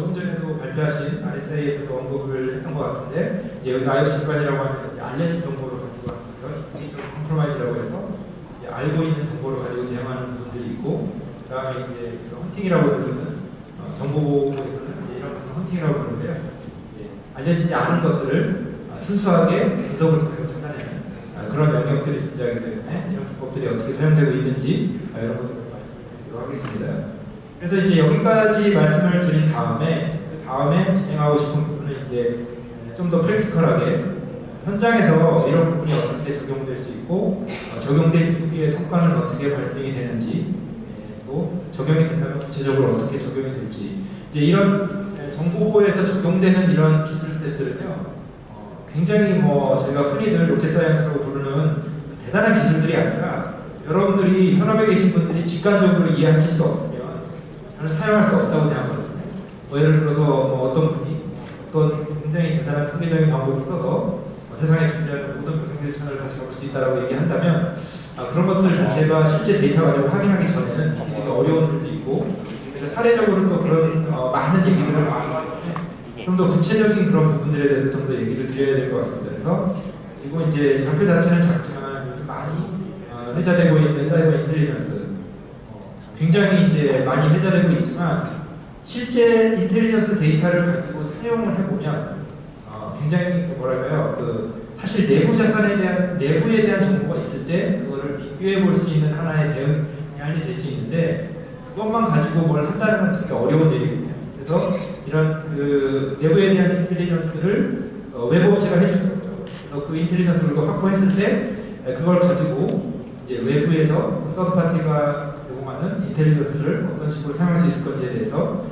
조금 전에도 발표하신 RSA에서도 언급을 했던 것 같은데, 이제 여기서 IOC 기반이라고 하면 알려진 정보를 가지고 하면서 인포메이션 컴프로마이즈라고 해서 알고 있는 정보를 가지고 대응하는 부분들이 있고, 그 다음에 이제 헌팅이라고 부르는 정보보호에서는 이런 헌팅이라고 부르는데요. 알려지지 않은 것들을 순수하게 분석을 통해서 찾아내는 그런 영역들이 존재하기 때문에 이런 기법들이 어떻게 사용되고 있는지 이런 것들을 말씀드리도록 하겠습니다. 그래서 이제 여기까지 말씀을 드린 다음에 진행하고 싶은 부분은 이제 좀 더 프랙티컬하게 현장에서 이런 부분이 어떻게 적용될 수 있고 적용된 후기의 성과는 어떻게 발생이 되는지 또 적용이 된다면 구체적으로 어떻게 적용이 될지 이제 이런 정보보호에서 적용되는 이런 기술 셋들은요 굉장히 뭐 저희가 흔히들 로켓 사이언스라고 부르는 대단한 기술들이 아니라 여러분들이 현업에 계신 분들이 직관적으로 이해하실 수 없으면 저는 사용할 수 없다고 생각하거든요. 뭐 예를 들어서 뭐 어떤 분이 어떤 굉장히 대단한 통계적인 방법을 써서 세상에 존재하는 모든 분생대천을 다시 잡을 수 있다고 얘기한다면 그런 것들 자체가 실제 데이터 가지고 확인하기 전에는 되게 어려운 일도 있고 그래서 사례적으로 또 그런 많은 얘기들을 좀 더 구체적인 그런 부분들에 대해서 좀 더 얘기를 드려야 될 것 같습니다. 그래서 그리고 이제 장표 자체는 작지만 요즘 많이 회자되고 있는 사이버 인텔리전스 굉장히 이제 많이 회자되고 있지만 실제 인텔리전스 데이터를 가지고 사용을 해보면 굉장히 뭐랄까요 사실 내부 자산에 대한 내부에 대한 정보가 있을 때 그거를 비교해 볼 수 있는 하나의 대안이 될 수 있는데 그것만 가지고 뭘 한다는 건 되게 어려운 일이거든요. 그래서 이런 그 내부에 대한 인텔리전스를 외부 업체가 해줄 수 없죠. 그래서 그 인텔리전스를 우리가 확보했을 때 그걸 가지고 이제 외부에서 서드 파티가 제공하는 인텔리전스를 어떤 식으로 사용할 수 있을 건지에 대해서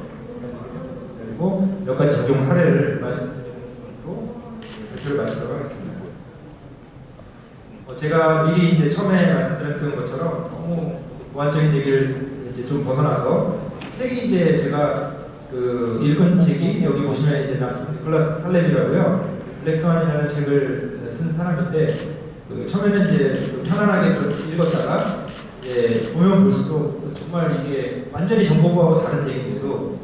그리고 몇 가지 적용 사례를 말씀드리는 것으로 발표를 마치도록 하겠습니다. 제가 미리 이제 처음에 말씀드렸던 것처럼 너무 보완적인 얘기를 이제 좀 벗어나서 책이 이제 제가 그 읽은 책이 여기 보시면 이제 니콜라스 탈렙이라고요. 블랙스완이라는 책을 쓴 사람인데 처음에는 이제 편안하게 읽었다가 보면 볼수록 정말 이게 완전히 정보보호하고 다른 얘기인데도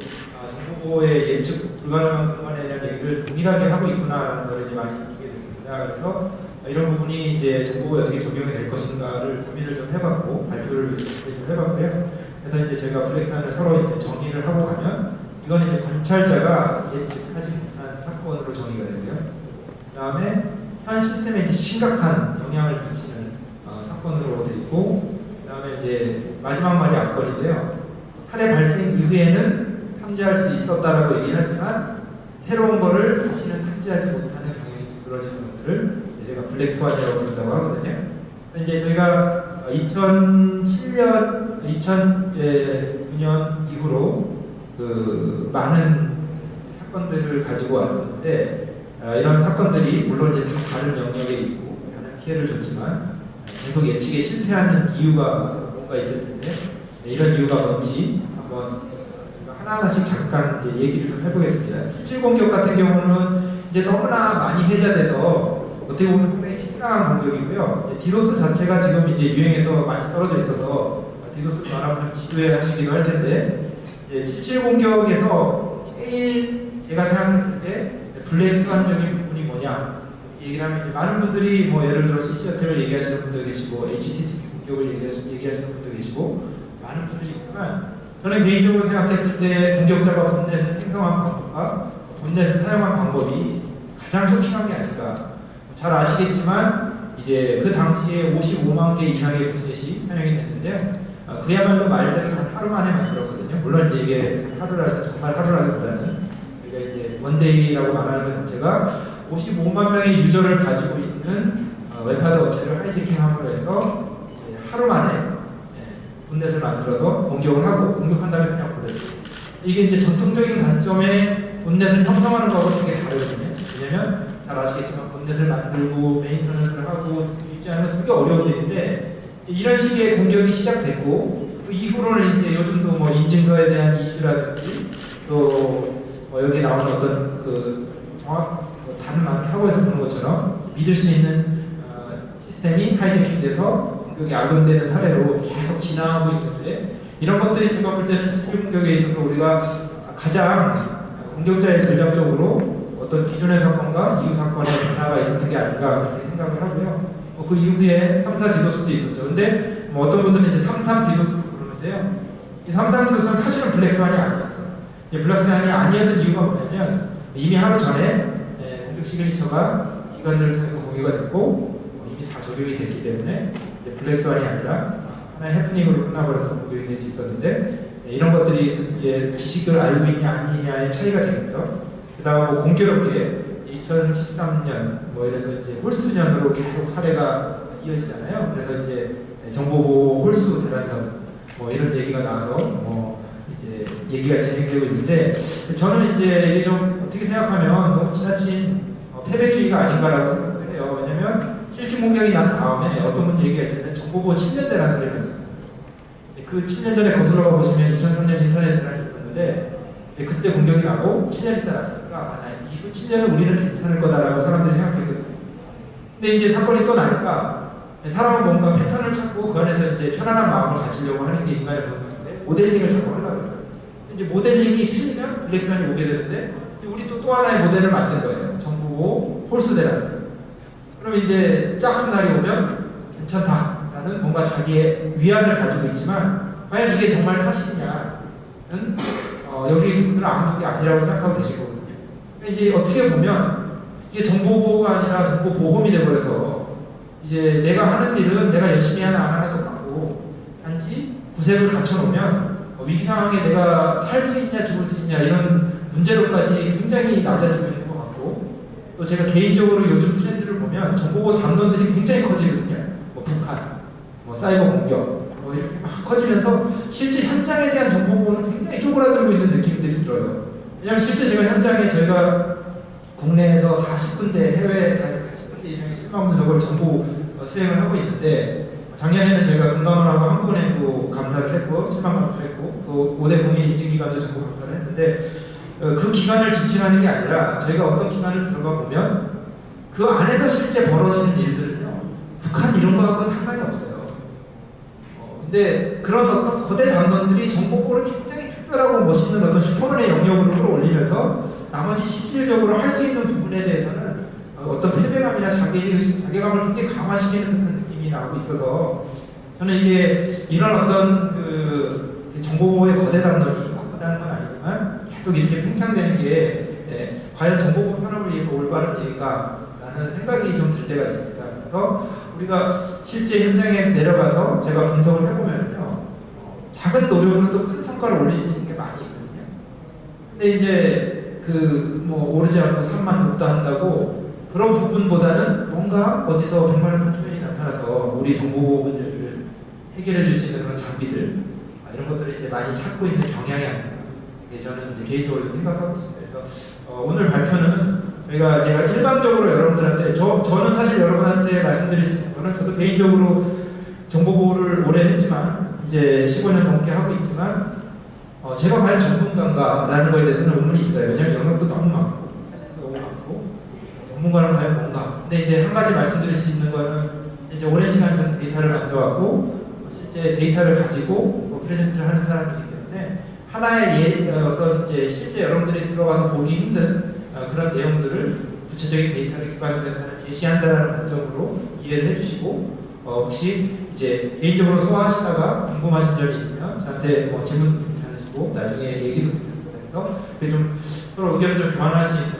정보보호의 예측 불가능한 공간에 대한 얘기를 동일하게 하고 있구나라는 걸 이제 많이 느끼게 됐습니다. 그래서 이런 부분이 이제 정보보호에 어떻게 적용이 될 것인가를 고민을 좀 해봤고 발표를 좀 해봤고요. 그래서 이제 제가 블랙스완을 서로 이제 정의를 하고 가면 이건 이제 관찰자가 예측하지 못한 사건으로 정의가 되고요. 그 다음에 현 시스템에 이제 심각한 영향을 미치는 사건으로 되어 있고, 그 다음에 이제 마지막 말이 앞걸인데요. 살해 발생 이후에는 탐지할 수 있었다라고 얘기를 하지만 새로운 거를 다시는 탐지하지 못하는 경향이 두드러지는 것들을 제가 블랙스완이라고 부른다고 하거든요. 이제 저희가 2007년, 2009년 이후로 그 많은 사건들을 가지고 왔었는데 이런 사건들이 물론 이제 다 다른 영역에 있고 다른 피해를 줬지만 계속 예측에 실패하는 이유가 뭔가 있을 텐데 이런 이유가 뭔지 한번 하나하나씩 잠깐 이제 얘기를 좀 해보겠습니다. 77 공격 같은 경우는 이제 너무나 많이 회자돼서 어떻게 보면 상당히 식상한 공격이고요. 디도스 자체가 지금 이제 유행에서 많이 떨어져 있어서 디도스 말하면 지도해 하시기도 할 텐데 77 공격에서 제일 제가 생각했을 때 블랙스완적인 부분이 뭐냐 얘기를 하면 이제 많은 분들이 뭐 예를 들어 CC어택을 얘기하시는 분도 계시고 HTTP 공격을 얘기하시는 분도 계시고 많은 분들이 있지만 저는 개인적으로 생각했을 때 공격자가 본넷을 생성한 방법과 본넷을 사용한 방법이 가장 쇼킹한 게 아닐까. 잘 아시겠지만 이제 그 당시에 55만 개 이상의 본넷이 사용이 됐는데요. 그야말로 말대로 한 하루 만에 만들었거든요. 물론 이제 이게 하루라서 정말 하루라기보다는 우리가 이제 원데이라고 말하는 것 자체가 55만 명의 유저를 가지고 있는 웹하드 업체를 하이제킹함으로 해서 하루 만에 본넷을 만들어서 공격을 하고 공격한 다음에 그냥 보냈어요. 이게 이제 전통적인 관점에 본넷을 형성하는 거하고 되게 다르거든요. 왜냐면 잘 아시겠지만 본넷을 만들고 메인터넌스를 하고 유지하는 건 되게 어려운 일인데 이런 식의 공격이 시작됐고 그 이후로는 이제 요즘도 뭐 인증서에 대한 이슈라든지 또 뭐 여기 나오는 어떤 그 다른 사고에서 보는 것처럼 믿을 수 있는 시스템이 하이제킹돼서 공격이 악용되는 사례로 계속 진화하고 있는데 이런 것들이 제가 볼 때는 77 공격에 있어서 우리가 가장 공격자의 전략적으로 어떤 기존의 사건과 이후 사건의 변화가 있었던 게 아닌가 그렇게 생각을 하고요. 그 이후에 3.4 디도스도 있었죠. 근데 뭐 어떤 분들은 이제 3.3 디도스로 부르는데요. 이 3.3 디도스는 사실은 블랙스완이 아니었죠. 블랙스완이 아니었던 이유가 뭐냐면 이미 하루 전에 공격 시그니처가 기관들을 통해서 공유가 됐고 이미 다 적용이 됐기 때문에 블랙스완이 아니라 하나의 해프닝으로 끝나버렸던 공격이 될 수 있었는데 이런 것들이 이제 지식을 알고 있냐 아니냐의 차이가 되겠죠. 그 다음 뭐 공교롭게 2013년 뭐 이래서 이제 홀수년으로 계속 사례가 이어지잖아요. 그래서 이제 정보보호 홀수 대란선 뭐 이런 얘기가 나와서 뭐 이제 얘기가 진행되고 있는데 저는 이제 이게 좀 어떻게 생각하면 너무 지나친 패배주의가 아닌가라고 생각을 해요. 왜냐면 실질 공격이 난 다음에 어떤 분 얘기가 있으면 정보보호 7년 대란선이라는 그 7년 전에 거슬러 가 보시면 2003년 인터넷 대란이 있었는데 그때 공격이 나고 7년 있다 났으니까 이후 7년은 우리는 괜찮을 거다라고 사람들이 생각했거든요. 근데 이제 사건이 또 나니까 사람은 뭔가 패턴을 찾고 그 안에서 이제 편안한 마음을 가지려고 하는 게 인간의 본성인데 모델링을 자꾸 하려고 해요. 이제 모델링이 틀리면 블랙스완이 오게 되는데 우리 또 하나의 모델을 만든 거예요. 정보보호 홀수 대란선. 그럼 이제 짝수날이 오면 괜찮다라는 뭔가 자기의 위안을 가지고 있지만 과연 이게 정말 사실이냐는 여기 계신 분들은 아무도 아니라고 생각하고 계시거든요. 이제 어떻게 보면 이게 정보보호가 아니라 정보보험이 돼버려서 이제 내가 하는 일은 내가 열심히 하나 안 하나 똑같고 단지 구색을 갖춰놓으면 위기 상황에 내가 살 수 있냐 죽을 수 있냐 이런 문제로까지 굉장히 낮아지고 있는 것 같고 또 제가 개인적으로 요즘 트렌드를 보면 정보보호 담론들이 굉장히 커지거든요. 뭐 북한, 뭐 사이버 공격 뭐 이렇게 막 커지면서 실제 현장에 대한 정보보호는 굉장히 쪼그라들고 있는 느낌들이 들어요. 왜냐하면 실제 제가 현장에 저희가 국내에서 40군데 해외 40군데 이상의 실망 분석을 전부 수행을 하고 있는데 작년에는 저희가 금감원하고 한국은행도 감사를 했고 실망 감사를 했고 또 5대 공인 인증기관도 전부 감사를 했는데 그 기관을 지칭하는 게 아니라 저희가 어떤 기관을 들어가 보면 그 안에서 실제 벌어지는 일들은요 북한 이런 거하고는 상관이 없어요. 근데 그런 어떤 거대 담론들이 정보보호를 굉장히 특별하고 멋있는 어떤 슈퍼맨의 영역으로 끌어올리면서 나머지 실질적으로 할 수 있는 부분에 대해서는 어떤 패배감이나 자괴감을 굉장히 강화시키는 느낌이 나고 있어서 저는 이게 이런 어떤 그 정보보호의 거대 담론이 나쁘다는 건 아니지만 계속 이렇게 팽창되는 게 과연 정보보호 산업을 위해서 올바른 일인가라는 생각이 좀 들 때가 있습니다. 그래서 우리가 실제 현장에 내려가서 제가 분석을 해보면요 작은 노력으로도 큰 성과를 올릴 수 있는 게 많이 있거든요. 근데 이제 뭐 오르지 않고 산만 높다 한다고 그런 부분보다는 뭔가 어디서 백마르탄 초연이 나타나서 우리 정보보호 문제를 해결해 줄 수 있는 그런 장비들 이런 것들을 이제 많이 찾고 있는 경향이 아닌가 저는 이제 개인적으로 좀 생각하고 있습니다. 그래서 오늘 발표는 제가 일반적으로 여러분들한테 저는 사실 여러분한테 말씀드릴 수 있는 거는 저도 개인적으로 정보보호를 오래 했지만 이제 15년 넘게 하고 있지만 제가 과연 전문가인가라는 거에 대해서는 의문이 있어요. 왜냐하면 영역도 너무 많고 전문가는 과연 뭔가. 근데 이제 한 가지 말씀드릴 수 있는 거는 이제 오랜 시간 전 데이터를 가져왔고 실제 데이터를 가지고 프레젠트를 하는 사람이기 때문에 하나의 어떤 이제 실제 여러분들이 들어가서 보기 힘든 그런 내용들을 구체적인 데이터를 기반으로 해서 제시한다는 관점으로 이해를 해주시고 혹시 이제 개인적으로 소화하시다가 궁금하신 점이 있으면 저한테 뭐 질문 괜찮으시고 나중에 얘기도 괜찮습니다. 그래서 좀 서로 의견을 좀 교환할 수 있는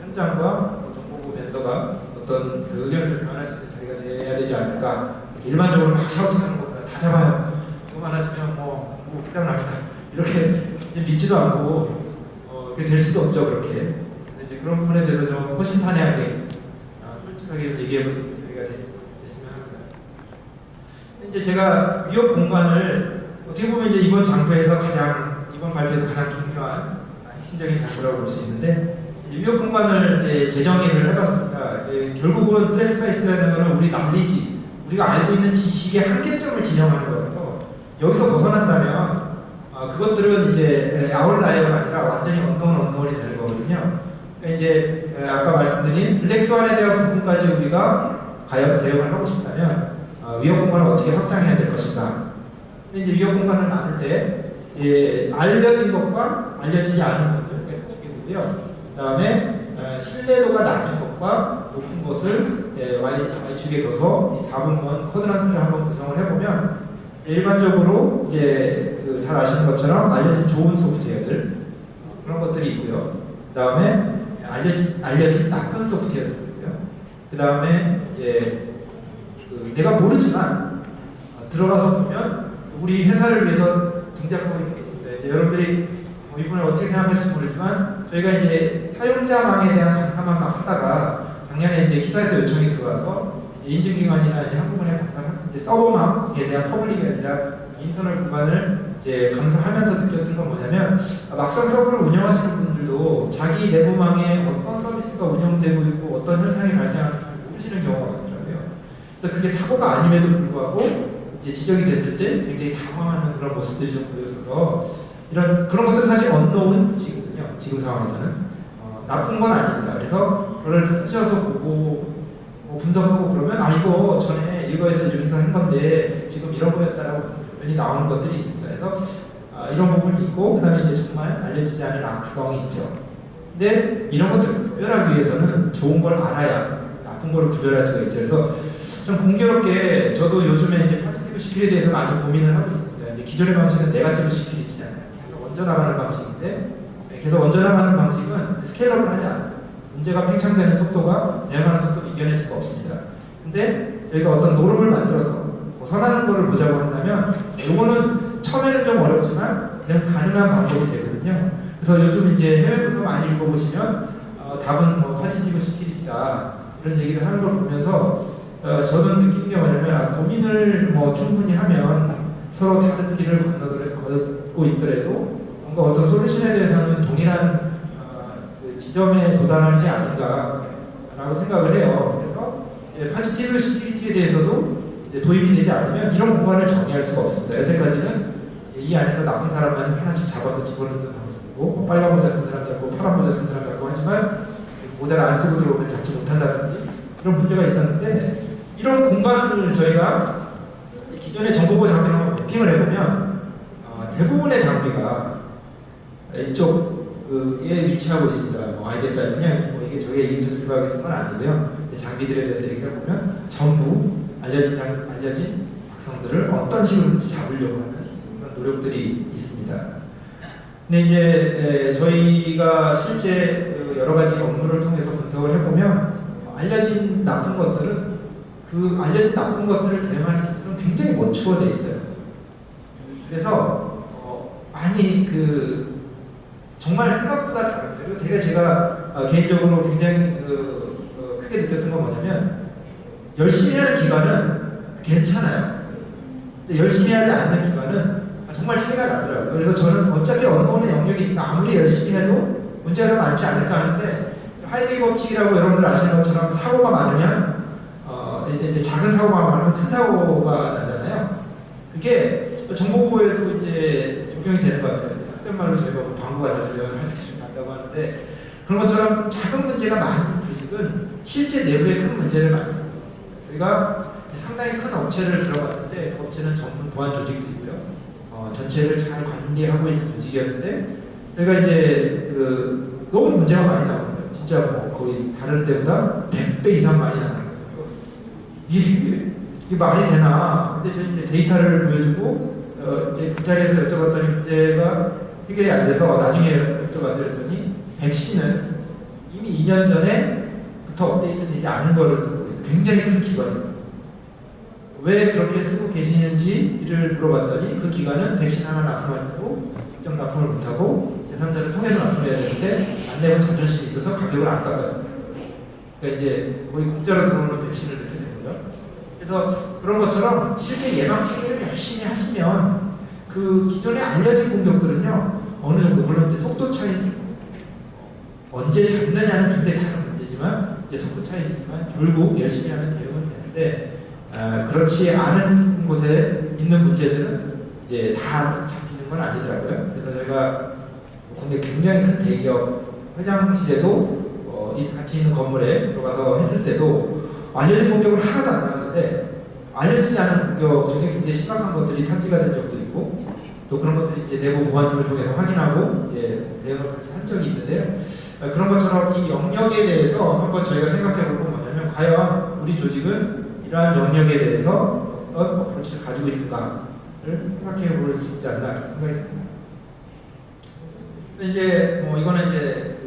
현장과 정보보호 멘더가 어떤 그 의견을 좀 교환할 수 있는 자리가 돼야 되지 않을까. 일반적으로 막 샤우팅하는 것보다 다 잡아요. 이거만 하시면 뭐 끝장납니다. 이렇게 믿지도 않고 그게 될 수도 없죠. 그렇게 이제 그런 부분에 대해서 좀 허심탄회하게 솔직하게 얘기해 볼 수 있는 자리가 됐으면 합니다. 이제 제가 위협 공간을 어떻게 보면 이제 이번 발표에서 가장 중요한 핵심적인 장부라고 볼 수 있는데 위협 공간을 이제 재정의를 해봤습니다. 결국은 프레스파이스라는 것은 우리 남리지 우리가 알고 있는 지식의 한계점을 지정하는 거라서 여기서 벗어난다면 그것들은 이제 아웃라이어가 아니라 완전히 언노운이 되는 거거든요. 그러니까 이제 아까 말씀드린 블랙스완에 대한 부분까지 우리가 과연 대응을 하고 싶다면 위협 공간을 어떻게 확장해야 될 것인가. 근데 이제 위협 공간을 나눌 때 알려진 것과 알려지지 않은 것들, 거고요. 그다음에 신뢰도가 낮은 것과 높은 것을 Y축에 둬서 이 4분권 쿼드란트를 한번 구성을 해보면 일반적으로 이제 잘 아시는 것처럼 알려진 좋은 소프트웨어들 그런 것들이 있고요. 그다음에 알려진 나쁜 소프트웨어들이 있고요. 그다음에 이제 내가 모르지만 들어가서 보면 우리 회사를 위해서 등장하고 있는 게 있습니다. 이제 여러분들이 이분을 어떻게 생각하실지 모르지만 저희가 이제 사용자망에 대한 감사만 막 하다가 작년에 이제 기사에서 요청이 들어와서 인증기관이나 이제 한국은행 서버망에 대한 퍼블릭이 아니라 인터널 구간을 이제 감사하면서 느꼈던 건 뭐냐면 막상 서버를 운영하시는 분들도 자기 내부망에 어떤 서비스가 운영되고 있고 어떤 현상이 발생하는지 모르시는 경우가 많더라고요. 그래서 그게 사고가 아님에도 불구하고 이제 지적이 됐을 때 굉장히 당황하는 그런 모습들이 좀 보였어서 그런 것들은 사실 언노운이거든요. 지금 상황에서는 나쁜 건 아닙니다. 그래서 그걸 쓰셔서 보고 분석하고 그러면 이거 전에 이거에서 이렇게 해서 한 건데 지금 이런 거였다라고 답변이 나오는 것들이 있습니다. 그래서 이런 부분이 있고 그다음에 이제 정말 알려지지 않은 악성이 있죠. 근데 이런 것들을 구별하기 위해서는 좋은 걸 알아야 나쁜 걸 구별할 수가 있죠. 그래서 좀 공교롭게 저도 요즘에 이제 포지티브 시큐리티에 대해서 많이 고민을 하고 있습니다. 이제 기존의 방식은 네거티브 시큐리티잖아요. 계속 얹어 나가는 방식인데 계속 얹어 나가는 방식은 스케일업을 하지 않아요. 문제가 팽창되는 속도가 내만한 속도를 이겨낼 수가 없습니다. 근데 저희가 어떤 노름을 만들어서 벗어나는 거를 보자고 한다면 이거는 처음에는 좀 어렵지만 그냥 가능한 방법이 되거든요. 그래서 요즘 이제 해외 분석 많이 읽어보시면 답은 뭐 포지티브 시큐리티다 이런 얘기를 하는 걸 보면서 저는 느낀 게 뭐냐면 고민을 뭐 충분히 하면 서로 다른 길을 걷고 있더라도 뭔가 어떤 솔루션에 대해서는 동일한 지점에 도달하는 게 아닌가라고 생각을 해요. 그래서 이제 포지티브 시큐리티에 대해서도 이제 도입이 되지 않으면 이런 공간을 정의할 수가 없습니다. 여태까지는 이 안에서 나쁜 사람만 하나씩 잡아서 집어넣는 방식이고 빨간 모자 쓴 사람 잡고 파란 모자 쓴 사람 잡고 하지만 모자를 안 쓰고 들어오면 잡지 못한다든지 그런 문제가 있었는데 이런 공간을 저희가 기존의 정보보호 장비를 한번 매핑을 해보면 대부분의 장비가 이쪽에 위치하고 있습니다. IDSR 그냥 이게 저게 얘기해줬을 바하겠는 건 아니고요. 장비들에 대해서 얘기를 해보면 전부 알려진 악성들을 어떤 식으로 잡으려고 하는 그런 노력들이 있습니다. 근데 이제 저희가 실제 여러 가지 업무를 통해서 분석을 해보면 알려진 나쁜 것들은 그 알려진 나쁜 것들을 대응하는 기술은 굉장히 먼추어져 있어요. 그래서 많이 정말 생각보다 잘합니다. 그리고 되게 제가 개인적으로 굉장히 크게 느꼈던 건 뭐냐면 열심히 하는 기관은 괜찮아요. 근데 열심히 하지 않는 기관은 정말 차이가 나더라고요. 그래서 저는 어차피 언론의 영역이니까 아무리 열심히 해도 문제가 많지 않을까 하는데 하이리 법칙이라고 여러분들 아시는 것처럼 사고가 많으면 이제 작은 사고가 많으면 큰 사고가 나잖아요. 그게 정보보호에도 이제 적용이 되는 것 같아요. 속된 말로 저희가 방구가 잦으면 화장실을 간다고 하는데 그런 것처럼 작은 문제가 많은 조직은 실제 내부에 큰 문제를 많이 합니다. 저희가 상당히 큰 업체를 들어갔을 때 그 업체는 전문 보안 조직도 있고요. 전체를 잘 관리하고 있는 조직이었는데 저희가 이제 너무 문제가 많이 나오는 거예요. 진짜 뭐 거의 다른 데보다 100배 이상 많이 나는 거예요. 이게 말이 되나? 근데 저희 이제 데이터를 보여주고 이제 그 자리에서 여쭤봤더니 문제가 해결이 안 돼서 나중에 여쭤봤어요. 그랬더니 백신은 이미 2년 전에부터 업데이트되지 않은 거를 쓰고 있어요. 굉장히 큰 기관입니다. 왜 그렇게 쓰고 계시는지를 물어봤더니 그 기관은 백신 하나 납품할 때도 직접 납품을 못하고 제3자를 통해서 납품해야 되는데 안 내면 자존심이 있어서 가격을 안 깎아요. 그러니까 이제 거의 공짜로 들어오는 백신을 듣게 되고요. 그래서 그런 것처럼 실제 예방 체계를 열심히 하시면 그 기존에 알려진 공격들은요 어느 정도 물론 이제 속도 차이 언제 잡느냐는 굉장히 다른 문제지만 이제 속도 차이지만 결국 열심히 하면 대응은 되는데 그렇지 않은 곳에 있는 문제들은 이제 다 잡히는 건 아니더라고요. 그래서 저희가 국내 굉장히 큰 대기업 회장실에도 같이 있는 건물에 들어가서 했을 때도 알려진 공격은 하나도 안 나왔는데 알려지지 않은 공격 중에 굉장히 심각한 것들이 탐지가 된 적도 있고 또 그런 것들이 이제 내부 보안팀을 통해서 확인하고 이제 대응을 같이 한 적이 있는데요. 그런 것처럼 이 영역에 대해서 한번 저희가 생각해보고 뭐냐면 과연 우리 조직은 이러한 영역에 대해서 어떤 어프로치를 가지고 있는가를 생각해볼 수 있지 않나 생각이 듭니다. 이제 뭐 이거는 이제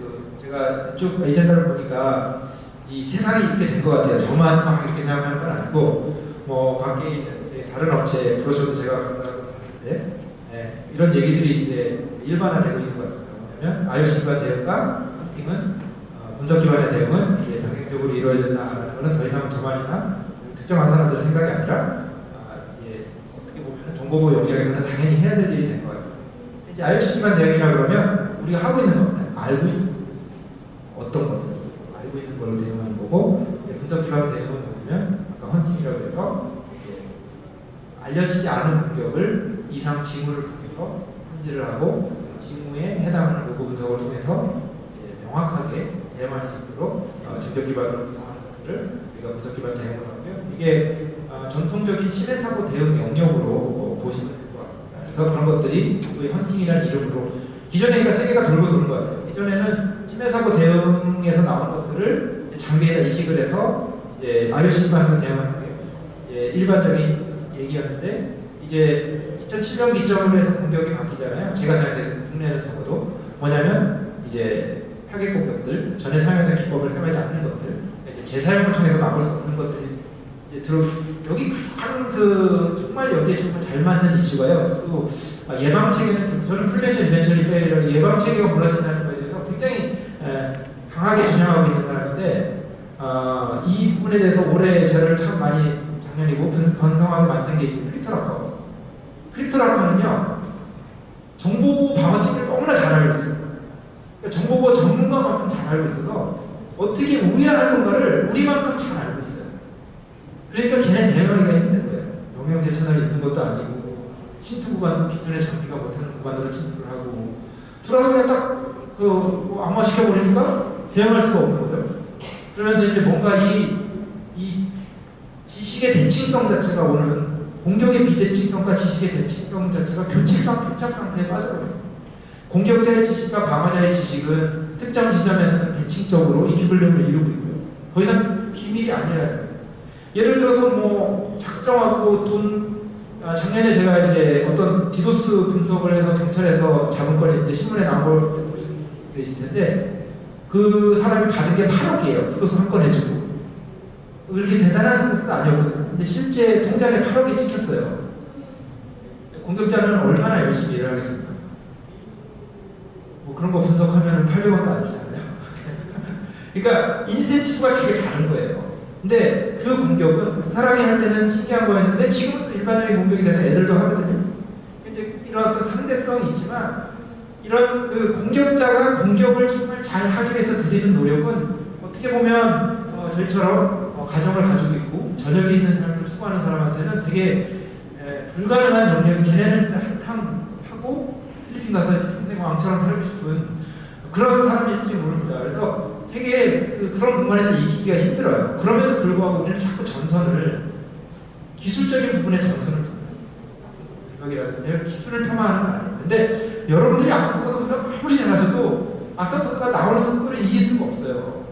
제가 쭉 에이전더를 보니까 이 세상이 이렇게 된 것 같아요. 저만 막 이렇게 생각하는 건 아니고 뭐 밖에 있는 이제 다른 업체 브로셔도 제가 갖다는데 이런 얘기들이 이제 일반화되고 있는 것 같습니다. 뭐냐면 IOC 기반 대응과 헌팅은 분석 기반의 대응은 이제 병행적으로 이루어진다는 것은 더 이상 저만이나 특정한 사람들의 생각이 아니라 이제 어떻게 보면 정보보호 영역에서는 당연히 해야 될 일이 된 것 같아요. 이제 IOC 기반 대응이라 그러면 우리가 하고 있는 겁니다. 알고 있는 어떤 것들 알고 있는 걸로 대응하는 거고, 분석 기반 대응은 뭐냐면 아까 헌팅이라고 해서 알려지지 않은 공격을 이상 징후를 통해서 탐지를 하고 징후에 해당하는 로그 분석을 통해서 명확하게 대응할 수 있도록 정적 기반으로 구성하는 것들을 우리가 분석 기반 대응을 하고요. 이게 전통적인 침해 사고 대응 영역으로 보시면 될 것 같습니다. 그래서 그런 것들이 헌팅이라는 이름으로 기존에 그러니까 세계가 돌고 도는 것 같아요. 기존에는 침해 사고 대응에서 나온 것들을 장비에다 이식을 해서 이제 IOC 기반으로 대응하는 게 일반적인 얘기였는데 이제 2007년 기점으로 해서 공격이 바뀌잖아요. 제가 생각해서 국내는 적어도 뭐냐면 이제 타겟 공격들, 전에 사용했던 기법을 사용하지 않는 것들, 이제 재사용을 통해서 막을 수 없는 것들이 이제 여기 가장 정말 여기에 정말 잘 맞는 이슈가요. 저도 예방 체계는 저는 프리벤션 이벤처리 페일이라는 예방 체계가 무너진다는 것에 대해서 굉장히 강하게 주장하고 있는 사람인데 이 부분에 대해서 올해 저를 참 많이 작년이고 번성하게 만든 게 있죠. 크립토라커. 크립토라커는요 정보보호 방어 체계를 너무나 잘 알고 있어요. 그러니까 정보보호 전문가만큼 잘 알고 있어서 어떻게 우회할 건가를 우리만큼 잘 알고 있어요. 그러니까 걔네 대응하기가 힘든 거예요. 영양제 채널이 있는 것도 아니고 침투 구간도 기존의 장비가 못하는 구간으로 침투를 하고 들어와서 그냥 딱 악화시켜버리니까 대응할 수가 없는 거죠. 그러면서 이제 뭔가 이 지식의 대칭성 자체가 오는 공격의 비대칭성과 지식의 대칭성 자체가 교착 상태에 빠져버려요. 공격자의 지식과 방어자의 지식은 특정 지점에서는 대칭적으로 이퀴블리엄을 이루고 있고요. 더 이상 비밀이 아니라요. 예를 들어서 뭐 작정하고 작년에 제가 이제 어떤 디도스 분석을 해서 경찰에서 잡은 건이 있는데 신문에 나온 게 있을 텐데 그 사람이 받은 게 8억이에요. 디도스 한 건 해주고. 그렇게 대단한 디도스는 아니었거든요. 근데 실제 통장에 8억이 찍혔어요. 공격자는 얼마나 열심히 일을 하겠습니까? 뭐 그런 거 분석하면 800원도 안 주잖아요. 그러니까 인센티브가 되게 다른 거예요. 근데 그 공격은 그 사람이 할 때는 신기한 거였는데 지금은 또 일반적인 공격이 돼서 애들도 하거든요. 근데 이런 어떤 상대성이 있지만 이런 그 공격자가 공격을 정말 잘 하기 위해서 들이는 노력은 어떻게 보면 저희처럼 가정을 가지고 있고 저녁에 있는 삶을 추구하는 사람한테는 되게 불가능한 영역이 걔네는 한탕 하고 필리핀 가서 평생 왕처럼 살고 싶은 그런 사람일지 모릅니다. 그래서 되게 그런 공간에서 이기기가 힘들어요. 그럼에도 불구하고 우리는 자꾸 전선을 기술적인 부분에 전선을 줍니다. 내가 기술을 폄하하는 건 아니에요. 근데 여러분들이 악성코드 아무리 잘하셔도 악성코드가 나오는 속도를 이길 수가 없어요.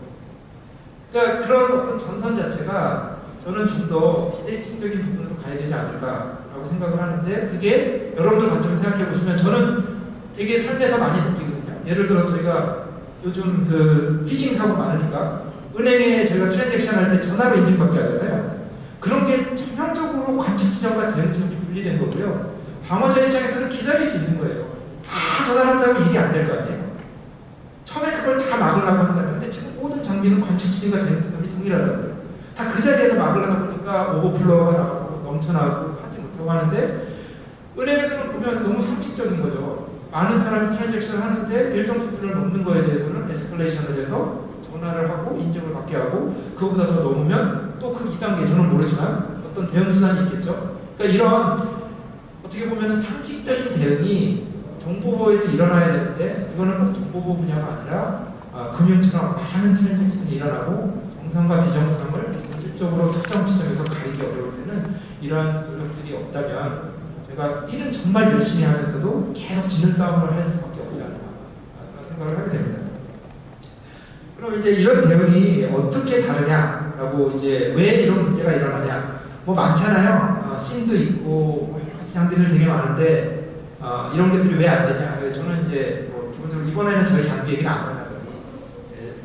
그러니까 그런 어떤 전선 자체가 저는 좀 더 비대칭적인 부분으로 가야 되지 않을까라고 생각을 하는데 그게 여러분들 관점에서 생각해 보시면 저는 되게 삶에서 많이 느끼거든요. 예를 들어 저희가 요즘 피싱 사고 많으니까 은행에 저희가 트랜잭션 할 때 전화로 인증받게 하잖아요. 그런 게 전형적으로 관측 지점과 대응 지점이 분리된 거고요. 방어자 입장에서는 기다릴 수 있는 거예요. 다 전화를 한다면 일이 안 될 거 아니에요. 처음에 그걸 다 막으려고 한다면 근데 지금 모든 장비는 관측 지점과 대응 지점이 동일하다고요. 다 그 자리에서 막으려다 보니까 오버플로어가 나오고 넘쳐나고 하지 못하고 하는데 은행에서는 보면 너무 상식적인 거죠. 많은 사람이 트랜잭션을 하는데 일정 수준을 넘는 거에 대해서는 에스컬레이션을 해서 전화를 하고 인증을 받게 하고 그거보다 더 넘으면 또 그 2단계 저는 모르지만 어떤 대응 수단이 있겠죠. 그러니까 이런 어떻게 보면 상식적인 대응이 정보보호에도 일어나야 되는데 이거는 꼭 정보보호 분야가 아니라 금융처럼 많은 트랜잭션이 일어나고 정상과 비정상을 본질적으로 특정 지점에서 가리기 어려울 때는 이러한 노력들이 없다면 내가 일은 정말 열심히 하면서도 계속 지는 싸움을 할 수밖에 없지 않나 그런 생각을 하게 됩니다. 그럼 이제 이런 대응이 어떻게 다르냐라고 이제 왜 이런 문제가 일어나냐 뭐 많잖아요. 씬도 있고 뭐 여러 가지 장비들 되게 많은데 이런 것들이 왜 안 되냐. 저는 이제 뭐 기본적으로 이번에는 저희 장비 얘기는 안 하거든요.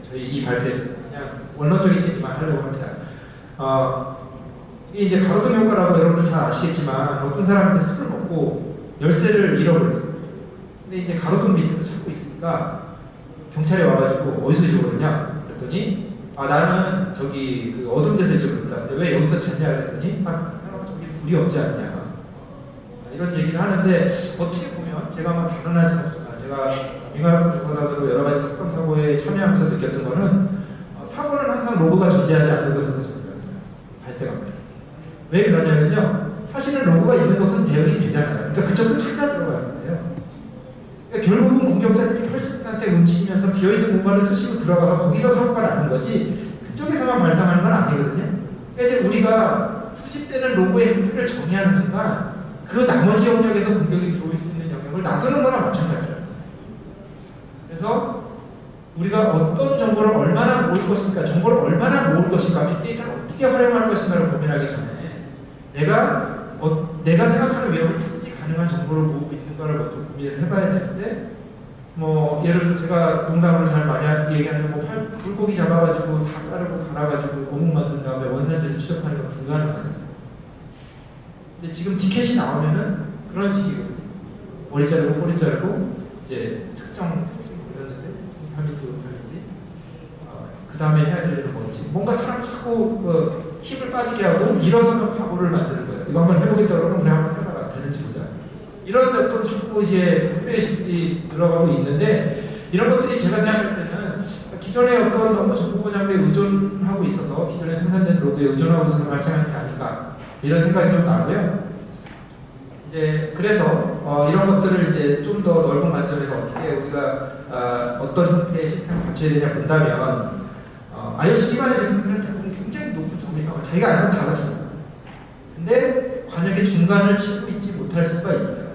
저희 이 발표에서 그냥 원론적인 얘기만 하려고 합니다. 이게 이제 가로등 효과라고 여러분들 잘 아시겠지만 어떤 사람한테 술을 먹고 열쇠를 잃어버렸어요. 근데 이제 가로등 밑에서 찾고 있으니까 경찰이 와가지고 어디서 잊어버렸냐 그랬더니 나는 저기 그 어두운 데서 잊어버렸다. 근데 왜 여기서 찾냐 그랬더니 저기 불이 없지 않냐 이런 얘기를 하는데 어떻게 보면 제가 뭐 단언할 수는 없지만 제가 민간학교 조사단으로 여러 가지 사건 사고에 참여하면서 느꼈던 거는 사고는 항상 로고가 존재하지 않는 것에서 발생합니다. 왜 그러냐면요. 사실은 로고가 있는 것은 대응이 되잖아요. 그러니까 그쪽으로 찾아 들어가는 거예요. 그러니까 결국은 공격자들이 펄스한테 움직이면서 비어있는 공간을 쑤시고 들어가서 거기서 사고가 나는 거지 그쪽에서만 발생하는 건 아니거든요. 그러니까 이제 우리가 수집되는 로고의 형태를 정의하는 순간 그 나머지 영역에서 공격이 들어올 수 있는 영역을 놔두는 거나 마찬가지예요. 그래서 우리가 어떤 정보를 얼마나 모을 것인가, 정보를 얼마나 모을 것인가, 빅데이터를 어떻게 활용할 것인가를 고민하기 전에 내가 생각하는 외형을 통지 가능한 정보를 모으고 있는가를 먼저 고민을 해봐야 되는데 뭐 예를 들어 제가 농담으로 잘 많이 얘기하는 뭐 물고기 잡아가지고 다 자르고 갈아가지고 어묵 만든 다음에 원산지를 추적하는 건 불가능하거든요. 근데 지금 디켓이 나오면은 그런 식이거든요. 머리 자르고 꼬리 자르고 이제 특정 스트링 걸렸는데 파미트 파미지 그 다음에 해야 될 일은 뭔지 뭔가 사람 자꾸 그 힘을 빠지게 하고 일어서면 바보를 만드는 거예요. 이거 한번 해보겠다 그러면 우리 한번 해봐라 되는지 보자. 이런 어떤 자꾸 이제 회의식이 들어가고 있는데 이런 것들이 제가 생각할 때는 기존의 어떤 너무 정보보 장비에 의존하고 있어서 기존에 생산된 로그에 의존하고 있어서 발생하는 게 아닌가 이런 생각이 좀 나고요. 이제 그래서 이런 것들을 이제 좀 더 넓은 관점에서 어떻게 우리가 어떤 형태의 시스템을 갖춰야 되냐 본다면 IoT 기반의 제품들은 대부분 굉장히 높은 정밀성을 자기가 알면 다 잡습니다. 근데 관역의 중간을 치고 있지 못할 수가 있어요.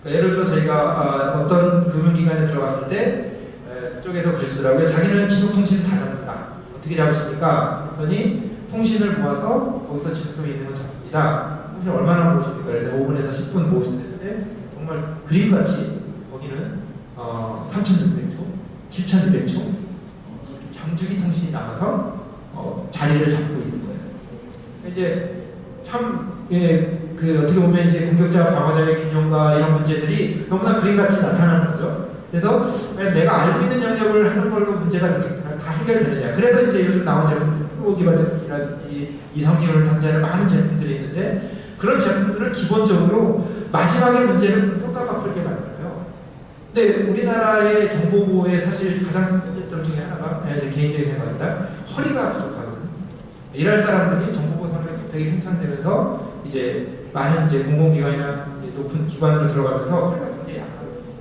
그러니까 예를 들어 저희가 어떤 금융기관에 들어갔을 때 그쪽에서 그러시더라고요. 자기는 지속통신을 다 잡는다. 어떻게 잡으십니까? 그랬더니 통신을 모아서 거기서 지속성이 있는 건 잡습니다. 통신 얼마나 모으십니까? 그랬더니 5분에서 10분 모으시는데 정말 그림같이 거기는 3,600초, 7,200초 장주기 통신이 남아서 자리를 잡고 있는 거예요. 이제 참 어떻게 보면 이제 공격자와 방어자의 균형과 이런 문제들이 너무나 그림같이 나타나는 거죠. 그래서 내가 알고 있는 영역을 하는 걸로 문제가 다 해결되느냐. 그래서 이제 요즘 나온 제품, 플로우 기반 제품이라든지 이성기호를 탐지하는 많은 제품들이 있는데 그런 제품들은 기본적으로 마지막에 문제를 손가락 풀게 만들어요. 근데 우리나라의 정보보호의 사실 가장 큰 문제점 중에 하나가 개인적인 생각입니다. 허리가 부족하거든요. 일할 사람들이 정보보호 산업에 갑자기 생산되면서 이제 많은 이제 공공기관이나 높은 기관으로 들어가면서 허리가 굉장히 약하거든요.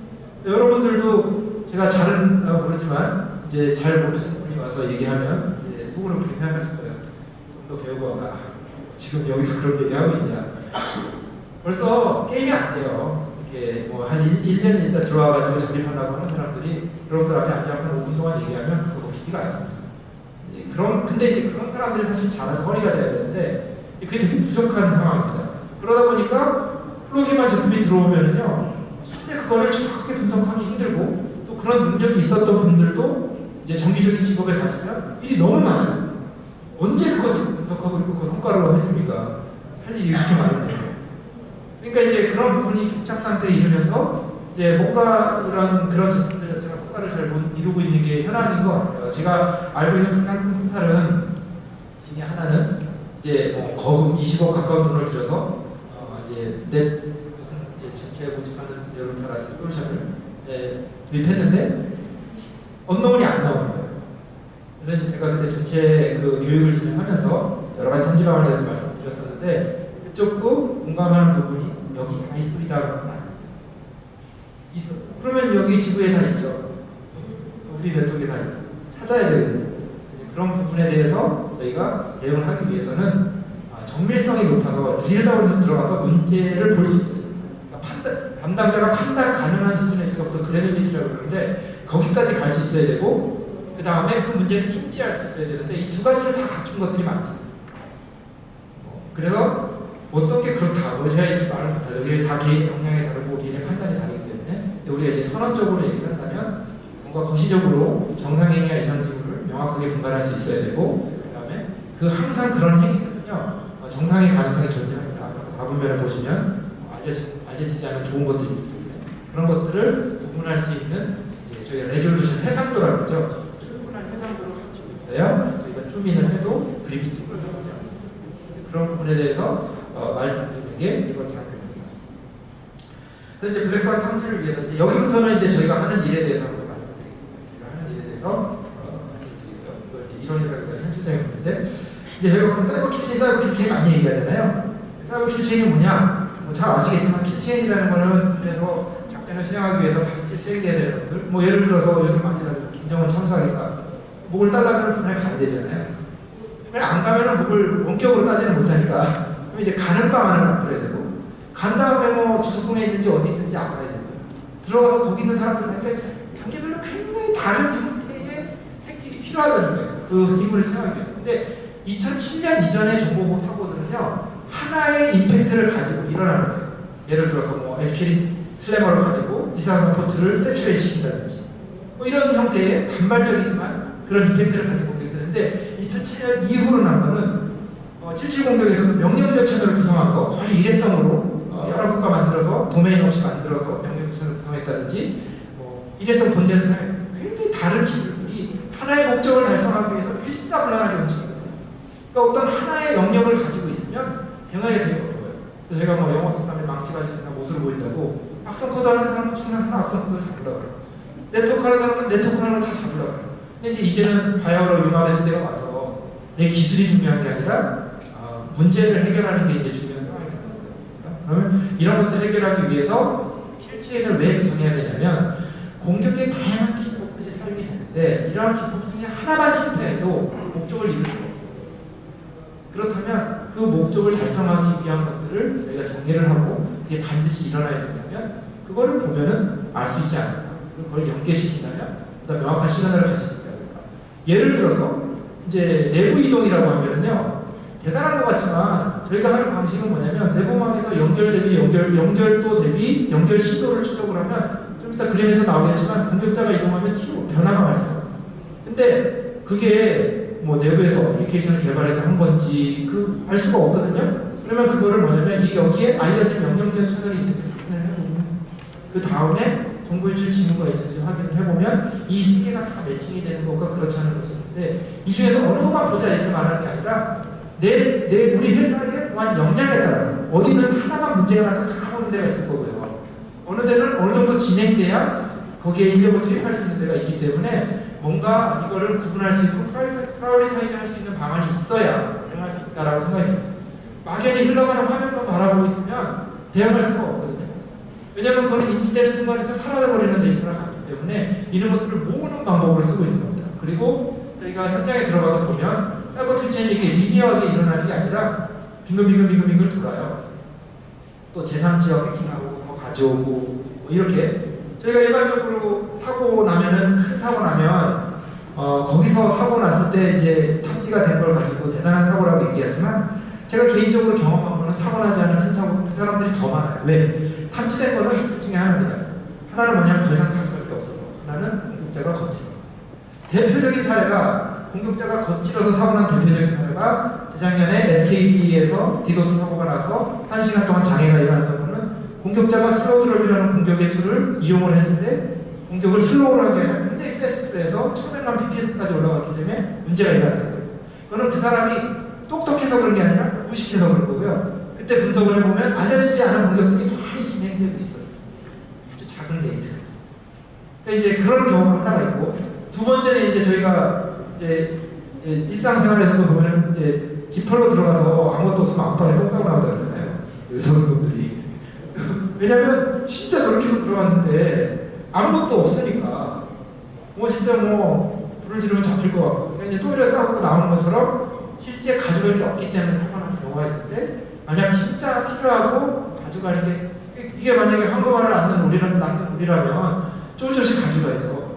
여러분들도 제가 잘은 모르지만 이제 잘 모르시는 분이 와서 얘기하면 이제 속으로 그렇게 생각하실 거예요. 좀 더 배우고 와라. 지금 여기서 그런 얘기하고 있냐. 벌써 게임이 안 돼요. 이렇게 뭐 한 1년 있다 들어와가지고 적립하려고 하는 사람들이 여러분들 앞에 앉아서 한 5분 동안 얘기하면 그거 먹히지가 않습니다. 근데 이제 그런 사람들이 사실 잘해서 허리가 돼야 되는데 그게 되게 부족한 상황입니다. 그러다 보니까 플러그인만 제품이 들어오면은요, 실제 그거를 정확하게 분석하기 힘들고 또 그런 능력이 있었던 분들도 이제 정기적인 직업에 가시면 일이 너무 많아요. 언제 그것을 분석하고 있고 그 성과로 해줍니까? 할 일이 그렇게 많은데. 그러니까 이제 그런 부분이 교착 상태에 이르면서 이제 뭔가 그런 제품들 자체가 성과를 잘 못 이루고 있는 게 현황인 것 같아요. 제가 알고 있는 가장 큰 포탈은 중에 하나는 이제 뭐 거금 20억 가까운 돈을 들여서 이제 무슨 이제 전체 모집하는 여러분 잘 아시는 솔루션을 도입했는데 언론이 안 나오는 거예요. 그래서 이제 제가 그때 전체 그 교육을 진행하면서 여러 가지 탐지 방안에 대해서 말씀드렸었는데 그쪽도 공감하는 부분이 여기 아이소리다가 있어. 그러면 여기 지구에 다 있죠. 우리 네트워크에 다 찾아야 되거든요. 그런 부분에 대해서 저희가 대응을 하기 위해서는 정밀성이 높아서 드릴다고 해서 들어가서 문제를 볼 수 있어요. 담당자가 판단 가능한 수준에서부터 그래비티라고 그러는데 거기까지 갈 수 있어야 되고 그 다음에 그 문제를 인지할 수 있어야 되는데 이 두 가지를 다 갖춘 것들이 많지. 그래서 어떤 게 그렇다. 뭐 제가 이렇게 말을 못하죠. 이게 다 개인 역량이 다르고 개인의 판단이 다르기 때문에 우리가 이제 선언적으로 얘기를 한다면 뭔가 거시적으로 정상행위와 이상징후를 명확하게 분간할 수 있어야 되고 그 다음에 그 항상 그런 행위들은요 정상의 가능성이 존재합니다. 다분면을 보시면 알려지지 않은 좋은 것들이 있기 때문에 그런 것들을 구분할 수 있는 이제 저희가 레졸루션 해상도라고 그러죠. 충분한 해상도를 갖추고 있어요. 저희가 쭈민을 해도 그립이 찌그러지지 않는 그런 부분에 대해서 말씀드리는 게 이번 장면입니다. 그래서 이제 블랙스완 탐지를 위해서 이제 여기부터는 이제 저희가 하는 일에 대해서 한번 말씀드리겠습니다. 저희가 하는 일에 대해서 말씀드리고요. 이걸 이론이라기보다 현실적인 부분인데 이제 저희가 사이버 킬체인 많이 얘기하잖아요. 사이버 킬체인이 뭐냐? 잘 아시겠지만 킬체인이라는 거는 그래서 작전을 수행하기 위해서 반드시 수행돼야 되는 것들 뭐 예를 들어서 요즘 많이 나죠. 김정은 참수하겠다. 목을 따려면 분에 가야 되잖아요. 분에 안 가면은 목을 원격으로 따지는 못하니까 그럼 이제 가는 방안을 만들어야 되고 간 다음에 뭐 주소통에 있는지 어디 있는지 알아야 되고 들어가서 거기 있는 사람들한테 단계별로 굉장히 다른 형태의 택틱이 필요하다는 거예요. 그 임무를 수행하기 위해서. 근데 2007년 이전의 정보보 사고들은요 하나의 임팩트를 가지고 일어나는 거예요. 예를 들어서 뭐 SQL 슬래머를 가지고 이상한 포트를 세츄레이트 시킨다든지 뭐 이런 형태의 단발적이지만 그런 임팩트를 가지고 공격되는데 2007년 이후로 난 거는 77 공격에서는 명령 절차를 구성한 거 거의 일회성으로 여러 국가 만들어서 도메인 없이 만들어서 명령 절차를 구성했다든지 일회성 본대에서 굉장히 다른 기술들이 하나의 목적을 달성하기 위해서 일사불란하게 움직입니다. 그러니까 어떤 하나의 영역을 가지고 있으면 병하게 되는 거예요. 제가 뭐 영어 속담에 망치가 있으나 못으로 보인다고 악성 코드 하는 사람은 충분한 악성 코드를 잡으려고 그래요. 네트워크 하는 사람은 네트워크 하는 걸 다 잡으려고 그래요. 근데 이제는 바이오로 융합의 시대가 와서 내 기술이 중요한 게 아니라 문제를 해결하는 게 이제 중요한 상황이 되는 거죠. 그러면 이런 것들 해결하기 위해서 킬체인을 왜 구성해야 되냐면 공격의 다양한 기법들이 사용이 되는데 이러한 기법 중에 하나만 실패해도 목적을 이룰 수가 없어요. 그렇다면 그 목적을 달성하기 위한 것들을 저희가 정리를 하고 그게 반드시 일어나야 된다면 그거를 보면은 알 수 있지 않을까. 그걸 연계시킨다면 보다 명확한 시간을 가질 수 있지 않을까. 예를 들어서 이제 내부 이동이라고 하면은요 대단한 것 같지만 저희가 하는 방식은 뭐냐면 내부망에서 연결 대비 연결도 대비 연결 시도를 추적을 하면 좀 이따 그림에서 나오겠지만 공격자가 이동하면 뒤로 변화가 발생합니다. 근데 그게 뭐 내부에서 어플리케이션을 개발해서 한 건지 알 수가 없거든요. 그러면 그거를 뭐냐면 여기에 알려진 명령제 채널이 있는지 확인을 해보면 그 다음에 정보 유출 징후가 있는지 확인을 해보면 이 세 개가 다 매칭이 되는 것과 그렇지 않은 것이 있는데 이 중에서 어느 것만 보자 이렇게 말하는 게 아니라 우리 회사의 또한 역량에 따라서 어디는 하나만 문제가 나서 다 오는 데가 있을 거고요. 어느 데는 어느 정도 진행돼야 거기에 인력을 투입할 수 있는 데가 있기 때문에 뭔가 이거를 구분할 수 있고 프라이어리타이즈 할 수 있는 방안이 있어야 대응할 수 있다라고 생각이 듭니다. 막연히 흘러가는 화면만 바라보고 있으면 대응할 수가 없거든요. 왜냐하면 그거는 인지되는 순간에서 사라져버리는 데이터가 같기 때문에 이런 것들을 모으는 방법으로 쓰고 있는 겁니다. 그리고 저희가 현장에 들어가서 보면 사이버 킬체인이 이게 리니어하게 일어나는 게 아니라 빙글빙글 돌아요. 또 제3지역 해킹하고 더 가져오고 뭐 이렇게 저희가 일반적으로 사고 나면은 큰 사고 나면 거기서 사고 났을 때 이제 탐지가 된 걸 가지고 대단한 사고라고 얘기하지만 제가 개인적으로 경험한 거는 사고 나지 않은 큰 사고 그 사람들이 더 많아요. 왜? 탐지된 거는 둘 중에 하나입니다. 하나는 뭐냐면 더 이상 탈 수밖에 없어서 하나는 공격자가 거칠어. 대표적인 사례가 공격자가 거칠어서 사고 난 대표적인 사례가 재작년에 SKB에서 디도스 사고가 나서 1시간 동안 장애가 일어났던 거는 공격자가 슬로우 드롭이라는 공격의 툴을 이용을 했는데 공격을 슬로우로 하게 아니라 굉장히 패스트로 해서 1000만 pps까지 올라갔기 때문에 문제가 일어났던 거예요. 그거는 그 사람이 똑똑해서 그런 게 아니라 무식해서 그런 거고요. 그때 분석을 해보면 알려지지 않은 공격들이 많이 진행되고 있었어요. 아주 작은 레이트. 그러니까 이제 그런 경우가 하나가 있고 두 번째는 이제 저희가 이제 일상생활에서도 보면 이제 집털로 들어가서 아무것도 없으면 앞방에 똥 싸고 나온다 그러잖아요. 여성분들이. 왜냐면 진짜 노력해서 들어갔는데 아무것도 없으니까 뭐 진짜 불을 지르면 잡힐 것 같고 그러니까 이제 토일에 싸우고 나오는 것처럼 실제 가져갈 게 없기 때문에 사고나는 경우가 경우가 있는데 만약 진짜 필요하고 가져가는 게 이게 만약에 한국말을 낳는 우리라면 조금씩 가져가야죠.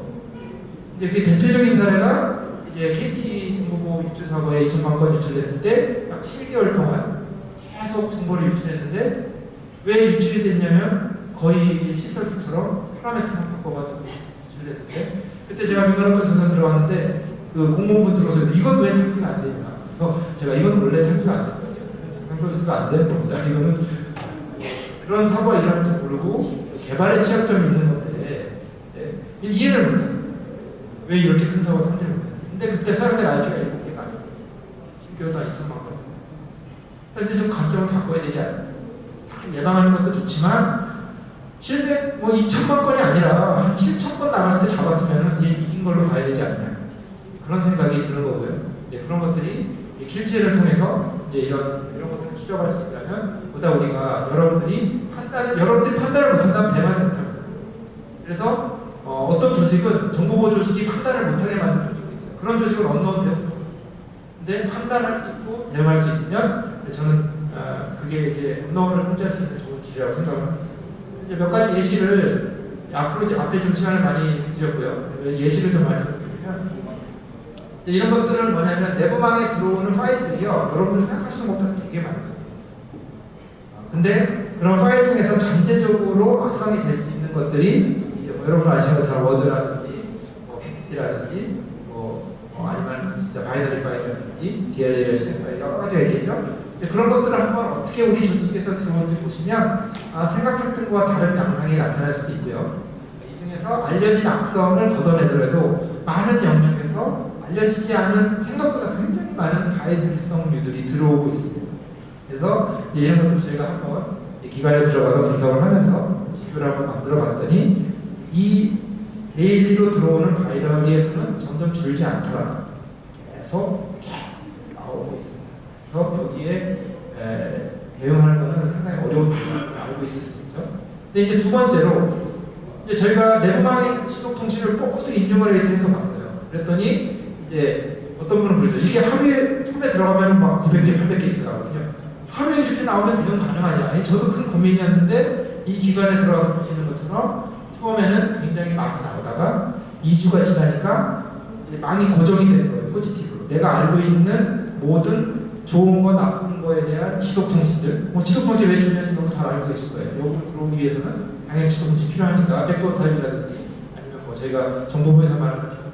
이제 그 대표적인 사례가 이제 KT 정보보호 유출 사고에 2천만 건 유출됐을 때 약 7개월 동안 계속 정보를 유출했는데 왜 유출이 됐냐면 거의 시설부처럼 파라미터만 바꿔가지고 유출됐는데 그때 제가 민간업종 전산 들어갔는데 그 공무원분 들어서 이건 왜 탐지가 안 되냐. 제가 이건 원래 탐지가 안 되는 거죠. 장난 서비스가 안 되는 겁니다. 이거는 그런 사고가 일어날 줄 모르고 개발에 취약점이 있는 건데 이해를 못해요. 왜 이렇게 큰 사고가 탐지를 못해요. 근데 그때 사용된 IP가 7개가 아니에요. 10개월도 한 2천만 건. 근데 좀 관점을 바꿔야 되지 않나요? 예방하는 것도 좋지만 2천만 건이 아니라 한 7천 건 나갔을 때 잡았으면 이긴 걸로 봐야 되지 않냐. 그런 생각이 드는 거고요. 이제 그런 것들이 길치를 통해서 이제 이런 것들을 추적할 수 있다면 보다 우리가 여러분들이 판단을 못한다면 대응하지 못합니다. 그래서 어떤 조직은 정보보호 조직이 판단을 못하게 만든 조직이 있어요. 그런 조직을 언노운 대응. 근데 판단할 수 있고 대응할 수 있으면 저는 그게 이제 언노운을 통제할 수 있는 좋은 길이라고 생각을 합니다. 이제 몇 가지 예시를 앞으로 이제 앞에 좀 시간을 많이 드렸고요. 예시를 좀 말씀드리면 이런 것들은 뭐냐면 내부망에 들어오는 파일들이요. 여러분들 생각하시는 것보다 되게 많아요. 근데 그런 파일 중에서 잠재적으로 악성이 될 수 있는 것들이 이제 여러분 아시는 것처럼 워드라든지 PPT라든지 아니면 진짜 바이너리 파일이라든지 DLL 시스템 파일 여러 가지가 있겠죠. 그런 것들을 한번 어떻게 우리 조직에서 들어오는지 보시면 생각했던 것과 다른 양상이 나타날 수도 있고요. 이 중에서 알려진 악성을 걷어내더라도 많은 영역에서 알려지지 않은 생각보다 굉장히 많은 바이너리성류들이 들어오고 있습니다. 그래서 이런 것들 저희가 한번 기관에 들어가서 분석을 하면서 지표를 한번 만들어 봤더니 이 데일리로 들어오는 바이너리의 수는 점점 줄지 않더라. 계속 나오고 있습니다. 그래서 여기에 대응하는 것은 상당히 어려운 부분을 알고 있을 수 있죠. 근데 이제 두 번째로 이제 저희가 내부망의 지속통신을 모두 인증어레이트해서 봤어요. 그랬더니 이제 어떤 분은 그러죠. 이게 하루에 처음에 들어가면 막 900개, 800개 있어요. 하루에 이렇게 나오면 대응 가능하냐. 저도 큰 고민이었는데 이 기관에 들어가서 보시는 것처럼 처음에는 굉장히 많이 나오다가 2주가 지나니까 이제 망이 고정이 되는 거예요. 포지티브로. 내가 알고 있는 모든 좋은 거, 나쁜 거에 대한 지속통신들. 지속통신 왜 중요한지 너무 잘 알고 계실 거예요. 여기 들어오기 위해서는 당연히 지속통신 필요하니까 백도어 타입이라든지 아니면 저희가 정보부에서 말하는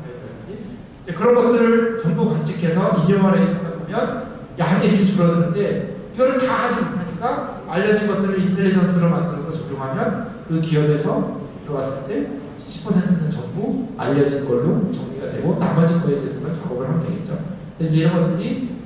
그런 것들을 전부 관측해서 인용하려 하다 보면 양이 이렇게 줄어드는데 이거를 다 하지 못하니까 알려진 것들을 인텔리전스로 만들어서 적용하면 그 기업에서 들어갔을 때 70%는 전부 알려진 걸로 정리가 되고 나머지 거에 대해서는 작업을 하면 되겠죠. 이제 이런 것들이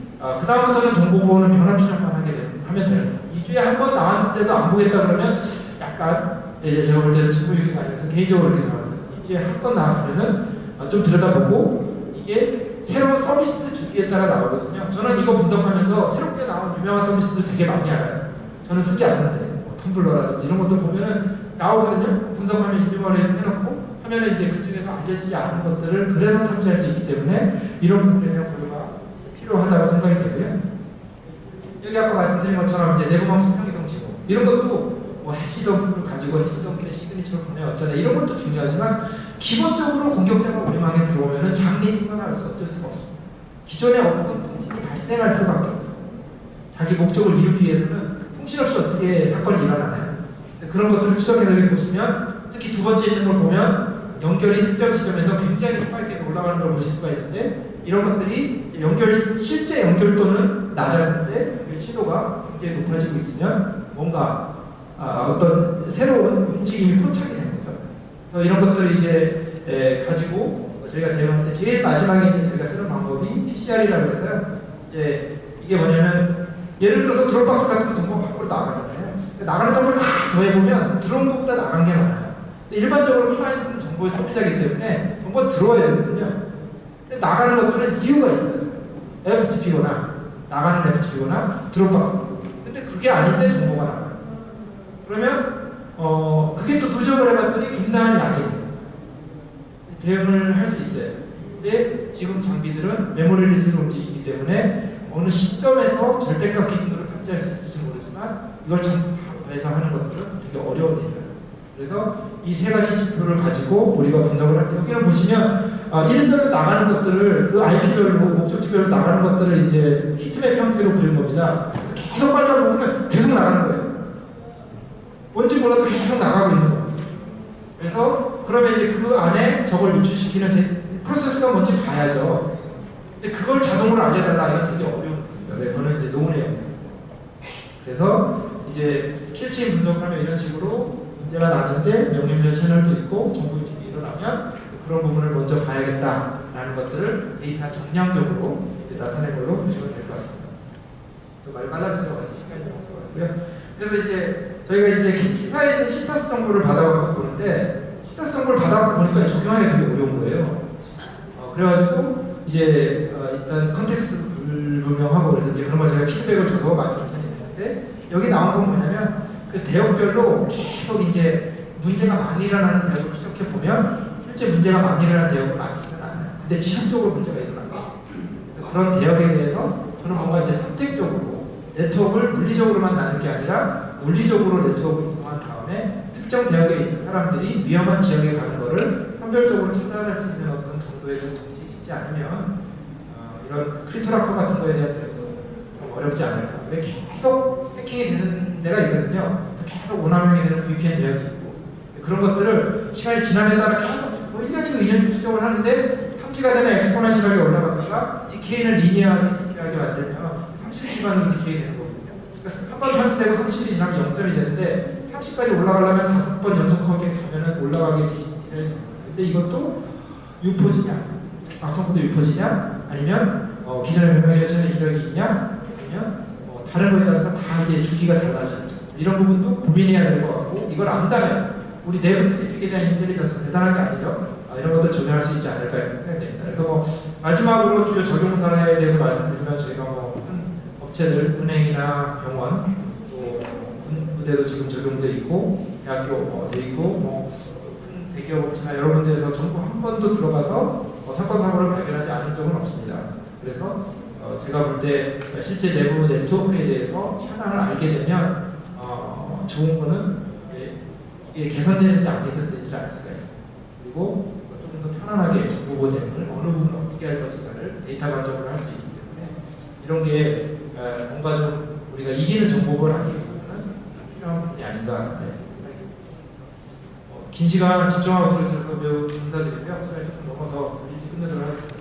그 다음부터는 정보보호는 변화 추적만 하면 되는 거예요. 2주에 한 번 나왔는데도 안 보겠다 그러면 약간 이제 제가 볼 때는 직무유기가 아니라서 개인적으로 생각합니다. 2주에 한 번 나왔으면은 좀 들여다보고 이게 새로운 서비스 주기에 따라 나오거든요. 저는 이거 분석하면서 새롭게 나온 유명한 서비스도 되게 많이 알아요. 저는 쓰지 않는데 텀블러라든지 이런 것들 보면은 나오거든요. 분석하면 인증어레이트 해놓고 하면은 이제 그 중에서 알려지지 않은 것들을 그래서 탐지할 수 있기 때문에 이런 부분에 대한 보조가 필요하다고 생각이 되고요. 여기 아까 말씀드린 것처럼 이제 내부망 수평이동 지구 이런 것도 해시덤프를 가지고 해시덤프의 시그니처를 보내 어쩌네 이런 것도 중요하지만 기본적으로 공격자가 우리 망에 들어오면은 장애인만 할 수 어쩔 수가 없습니다. 기존에 없던 통신이 발생할 수밖에 없어요. 자기 목적을 이루기 위해서는 통신 없이 어떻게 사건이 일어나나요? 그런 것들을 추적해서 여기 보시면 특히 두 번째 있는 걸 보면 연결이 특정 지점에서 굉장히 스파이크가 올라가는 걸 보실 수가 있는데 이런 것들이 실제 연결도는 낮았는데 신호가 굉장히 높아지고 있으면 뭔가 어떤 새로운 움직임이 포착이 되는 거죠. 그래서 이런 것들을 이제 가지고 저희가 대응할 때 제일 마지막에 이제 저희가 쓰는 방법이 PCR이라고 해서요. 이제 이게 뭐냐면 예를 들어서 드롭박스 같은 정보 밖으로 나가잖아요. 나가는 정보를 다 더해보면 들어온 것보다 나간 게 많아요. 근데 일반적으로 클라이언트는 정보의 소비자이기 때문에 정보가 들어와야 되거든요. 근데 나가는 것들은 이유가 있어요. FTP거나 나가는 FTP거나 드롭박스. 근데 그게 아닌데 정보가 나가요. 그러면 그게 또 누적을 해봤더니 굉장한 양이 돼요. 대응을 할 수 있어요. 근데 지금 장비들은 메모리 리스로 움직이기 때문에 어느 시점에서 절대값 기준으로 통제할 수 있을지 모르지만 이걸 전부 다 더해서 하는 것들은 되게 어려운 일이에요. 그래서 이 세 가지 지표를 가지고 우리가 분석을 할게요. 여기는 보시면 일별로 나가는 것들을 그 IP별로 목적지별로 나가는 것들을 이제 히트맵 형태로 그린 겁니다. 계속 빨다 보면 계속 나가는 거예요. 뭔지 몰라도 계속 나가고 있는 거예요. 그래서 그러면 이제 그 안에 저걸 유출시키는 프로세스가 뭔지 봐야죠. 근데 그걸 자동으로 알려달라 이건 되게 어려운 겁니다. 왜? 그거는 이제 노네요. 그래서 이제 스킬체인 분석하면 이런 식으로 문제가 나는데 명령자 채널도 있고 정보 유출이 일어나면 그런 부분을 먼저 봐야겠다라는 것들을 데이터 정량적으로 나타낸 걸로 보시면 될 것 같습니다. 좀 말 빨라지죠? 시간이 없을 것 같고요. 그래서 이제 저희가 이제 기사에 있는 시타스 정보를 받아갖고 보는데 시타스 정보를 받아갖고 보니까 적용하기가 되게 어려운 거예요. 그래가지고 이제 일단 컨텍스트 불분명하고 그래서 이제 그런 거 제가 피드백을 줘서 많이 개선이 됐는데 여기 나온 건 뭐냐면 그 대역별로 계속 이제 문제가 많이 일어나는 대역을 추적해 보면 실제 문제가 많이 일어나는 대역은 많지는 않아요. 근데 지속적으로 문제가 일어나요. 그런 대역에 대해서 저는 뭔가 이제 선택적으로 네트워크를 물리적으로만 나눌 게 아니라 물리적으로 네트워크를 구성한 다음에 특정 대역에 있는 사람들이 위험한 지역에 가는 거를 선별적으로 차단할 수 있는 어떤 정도의 정책이 있지 않으면 이런 크리토라커 같은 거에 대한 대응은 좀 어렵지 않을까. 왜 계속 해킹이 되는 데가 있거든요. 계속 오남용이 되는 VPN 대역이 있고 그런 것들을 시간이 지남에 따라 계속 뭐 1년이고 2년이고 추적을 하는데 탐지가 되면 엑스포넨셜하게 올라갔다가 디케이는 리니어하게 디케이하게 만들면 30일 기반으로 디케이 되는 거거든요. 그래서 한 번 탐지되고 30일이 지나면 0점이 되는데 30까지 올라가려면 5번 연속하게 가면은 올라가게 되는. 근데 이것도 유포지냐, 악성코드 유포지냐, 아니면 기존의 명령자체는 이력이 있냐, 아니면 다른 거에 따라서 다 이제 주기가 달라지죠. 이런 부분도 고민해야 될 것 같고 이걸 안다면 우리 내부 트래픽에 대한 인텔리전스 대단한 게 아니죠. 이런 것들 적용할 수 있지 않을까 생각이 됩니다. 그래서 마지막으로 주요 적용 사례에 대해서 말씀드리면 저희가 큰 업체들, 은행이나 병원, 또 군부대도 지금 적용돼 있고 대학교 돼 있고 큰 대기업 업체나 여러 군데에서 전부 한 번도 들어가서 사건 사고를 발견하지 않은 적은 없습니다. 그래서 제가 볼 때 실제 내부 네트워크에 대해서 현황을 알게 되면 좋은 거는 이게 개선되는지 안 개선되는지를 알 수가 있습니다. 그리고 조금 더 편안하게 정보 대응을 어느 부분을 어떻게 할 것인가를 데이터 관점으로 할 수 있기 때문에 이런 게 뭔가 좀 우리가 이기는 정보를 하기 위해서는 필요한 부분이 아닌가. 긴 시간 집중하고 들으셔서 매우 감사드리고요. 시간이 조금 넘어서 일찍 끝내도록 하겠습니다.